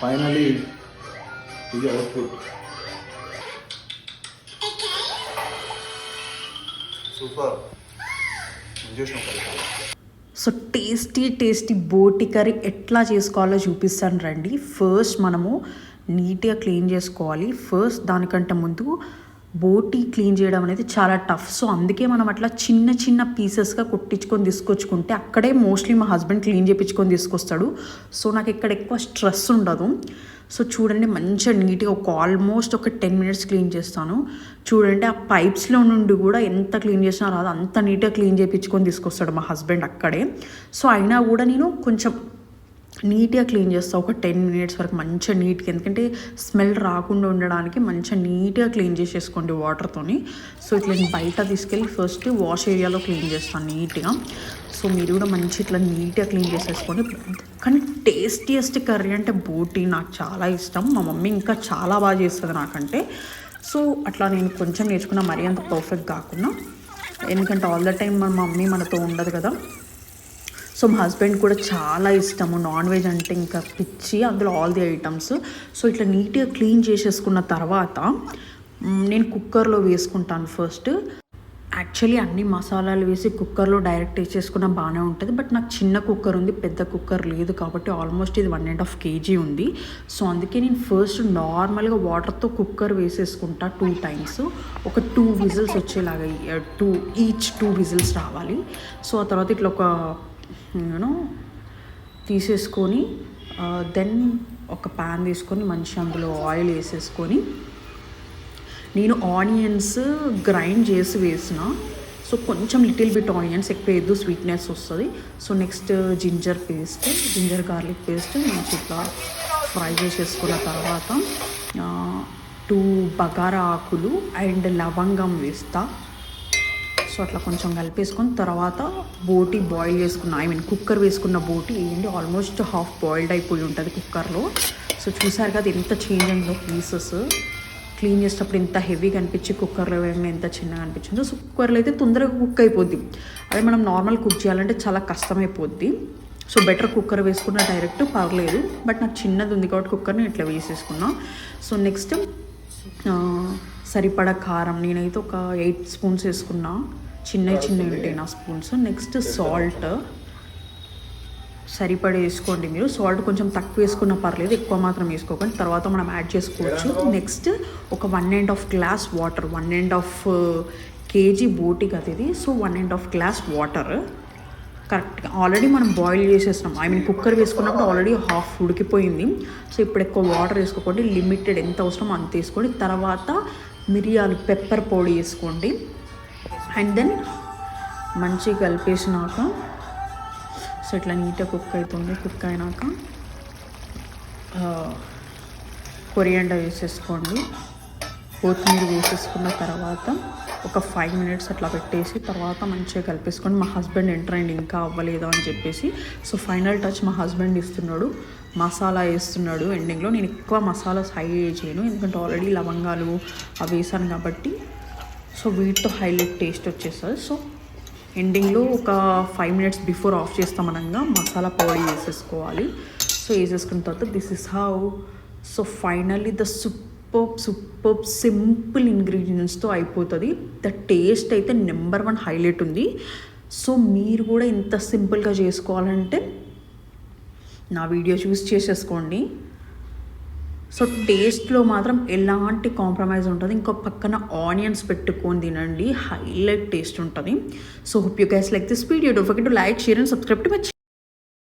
Finally ఇది output. Super. So tasty బోటి curry ఎట్లా చేసుకోవాలో చూపిస్తాను రండి. ఫస్ట్ మనము నీట్గా క్లీన్ చేసుకోవాలి. ఫస్ట్ దానికంటే ముందు బోటి క్లీన్ చేయడం అనేది చాలా టఫ్. సో అందుకే మనం అట్లా చిన్న పీసెస్గా కొట్టించుకొని తీసుకొచ్చుకుంటే అక్కడే మోస్ట్లీ మా హస్బెండ్ క్లీన్ చేయించుకొని తీసుకొస్తాడు. సో నాకు ఇక్కడ ఎక్కువ స్ట్రెస్ ఉండదు. సో చూడండి మంచిగా నీట్గా ఆల్మోస్ట్ ఒక 10 minutes క్లీన్ చేస్తాను. చూడండి ఆ పైప్స్లో నుండి కూడా ఎంత క్లీన్ చేసినా రాదు, అంత నీట్గా క్లీన్ చేయించుకొని తీసుకొస్తాడు మా హస్బెండ్ అక్కడే. సో అయినా కూడా నేను కొంచెం నీట్గా క్లీన్ చేస్తాను ఒక 10 minutes వరకు మంచిగా నీట్గా, ఎందుకంటే స్మెల్ రాకుండా ఉండడానికి మంచిగా నీట్గా క్లీన్ చేసేసుకోండి వాటర్తోని. సో ఇట్లా నేను బయట తీసుకెళ్ళి ఫస్ట్ వాష్ ఏరియాలో క్లీన్ చేస్తాను నీట్గా. సో మీరు కూడా మంచి ఇట్లా నీట్గా క్లీన్ చేసేసుకోండి. కానీ టేస్టీయెస్ట్ కర్రీ అంటే బోటి నాకు చాలా ఇష్టం. మా మమ్మీ ఇంకా చాలా బాగా చేస్తుంది నాకంటే. సో అట్లా నేను కొంచెం నేర్చుకున్నా, మరీ అంత పర్ఫెక్ట్ కాకుండా, ఎందుకంటే ఆల్ ద టైం మన మమ్మీ మనతో ఉండదు కదా. సో మా హస్బెండ్ కూడా చాలా ఇష్టము నాన్ వెజ్ అంటే, ఇంకా పిచ్చి, అందులో ఆల్ ది ఐటమ్స్. సో ఇట్లా నీట్గా క్లీన్ చేసేసుకున్న తర్వాత నేను కుక్కర్లో వేసుకుంటాను ఫస్ట్. యాక్చువల్లీ అన్ని మసాలాలు వేసి కుక్కర్లో డైరెక్ట్ వేసేసుకున్న బాగానే ఉంటుంది. బట్ నాకు చిన్న కుక్కర్ ఉంది, పెద్ద కుక్కర్ లేదు కాబట్టి ఆల్మోస్ట్ ఇది 1.5 kg ఉంది. సో అందుకే నేను ఫస్ట్ నార్మల్గా వాటర్తో కుక్కర్ వేసేసుకుంటా 2 times. ఒక 2 whistles వచ్చేలాగా, 2 whistles రావాలి. సో ఆ తర్వాత ఇట్లా ఒక తీసేసుకొని దెన్ ఒక ప్యాన్ తీసుకొని మంచిగా అందులో ఆయిల్ వేసేసుకొని, నేను ఆనియన్స్ గ్రైండ్ చేసి వేసిన. సో కొంచెం లిటిల్ బిట్ ఆనియన్స్, ఎక్కువ వేయద్దు, స్వీట్నెస్ వస్తుంది. So next ginger garlic paste మంచి ఇట్లా ఫ్రై చేసేసుకున్న తర్వాత 2 బగారా ఆకులు అండ్ లవంగం వేస్తా. సో అట్లా కొంచెం కలిపేసుకొని తర్వాత బోటి బాయిల్ చేసుకున్న, కుక్కర్ వేసుకున్న బోటి ఏంటి ఆల్మోస్ట్ హాఫ్ బాయిల్డ్ అయిపోయి ఉంటుంది కుక్కర్లో. సో చూసారు కదా ఎంత చేంజ్ అయిందో పీసెస్. క్లీన్ చేసేటప్పుడు ఎంత హెవీగా అనిపించి కుక్కర్లో వేయగానే ఎంత చిన్నగా అనిపించిందో. సో కుక్కర్లో అయితే తొందరగా కుక్ అయిపోద్ది. అదే మనం నార్మల్ కుక్ చేయాలంటే చాలా కష్టమైపోద్ది. సో బెటర్ కుక్కర్ వేసుకున్న డైరెక్ట్ పర్లేదు. బట్ నాకు చిన్నది ఉంది కాబట్టి కుక్కర్ని ఇట్లా వేసేసుకున్నా. సో నెక్స్ట్ సరిపడా కారం, నేనైతే ఒక 8 spoons వేసుకున్నా, చిన్నవి ఉంటాయి నా స్పూన్స్. నెక్స్ట్ సాల్ట్ సరిపడా వేసుకోండి మీరు. సాల్ట్ కొంచెం తక్కువ వేసుకున్నా పర్లేదు, ఎక్కువ మాత్రం వేసుకోకండి, తర్వాత మనం యాడ్ చేసుకోవచ్చు. నెక్స్ట్ ఒక 1.5 glass వాటర్, 1.5 kg బోటి కదా ఇది. సో 1.5 glass వాటర్ కరెక్ట్గా. ఆల్రెడీ మనం బాయిల్ చేసేస్తున్నాం, కుక్కర్ వేసుకున్నప్పుడు ఆల్రెడీ హాఫ్ ఉడికిపోయింది. సో ఇప్పుడు ఎక్కువ వాటర్ వేసుకోకండి, లిమిటెడ్ ఎంత అవసరమో అంత వేసుకోండి. తర్వాత మిరియాలు, పెప్పర్ పొడి వేసుకోండి. అండ్ దెన్ మంచిగా కలిపేసినాక, సో ఇట్లా నీట్గా కుక్ అవుతుంది. కుక్ అయినాక కొరియాండర్ వేసేసుకోండి, కొత్తిమీర వేసేసుకున్న తర్వాత ఒక 5 minutes అట్లా పెట్టేసి తర్వాత మంచిగా కలిపేసుకోండి. మా హస్బెండ్ ఎంటర్ అయ్యింది ఇంకా అవ్వలేదు అని చెప్పేసి. సో ఫైనల్ టచ్ మా హస్బెండ్ ఇస్తున్నాడు, మసాలా వేస్తున్నాడు ఎండింగ్లో. నేను ఎక్కువ మసాలాస్ హై చేయను, ఎందుకంటే ఆల్రెడీ లవంగాలు అవి వేసాను కాబట్టి. సో వీటితో హైలైట్ టేస్ట్ వచ్చేస్తుంది. సో ఎండింగ్లో ఒక 5 minutes బిఫోర్ ఆఫ్ చేస్తామనగా మసాలా పొడి వేసేసుకోవాలి. సో వేసేసుకున్న తర్వాత this is how. So finally the super simple ఇంగ్రీడియంట్స్తో అయిపోతుంది. ద టేస్ట్ అయితే నెంబర్ 1 హైలైట్ ఉంది. సో మీరు కూడా ఇంత సింపుల్గా చేసుకోవాలంటే నా వీడియో చూసి చేసేసుకోండి. సో టేస్ట్లో మాత్రం ఎలాంటి కాంప్రమైజ్ ఉంటుంది. ఇంకో పక్కన ఆనియన్స్ పెట్టుకొని తినండి, హైలైట్ టేస్ట్ ఉంటుంది. So hope you guys like this video. Don't forget to like, share and subscribe to my channel.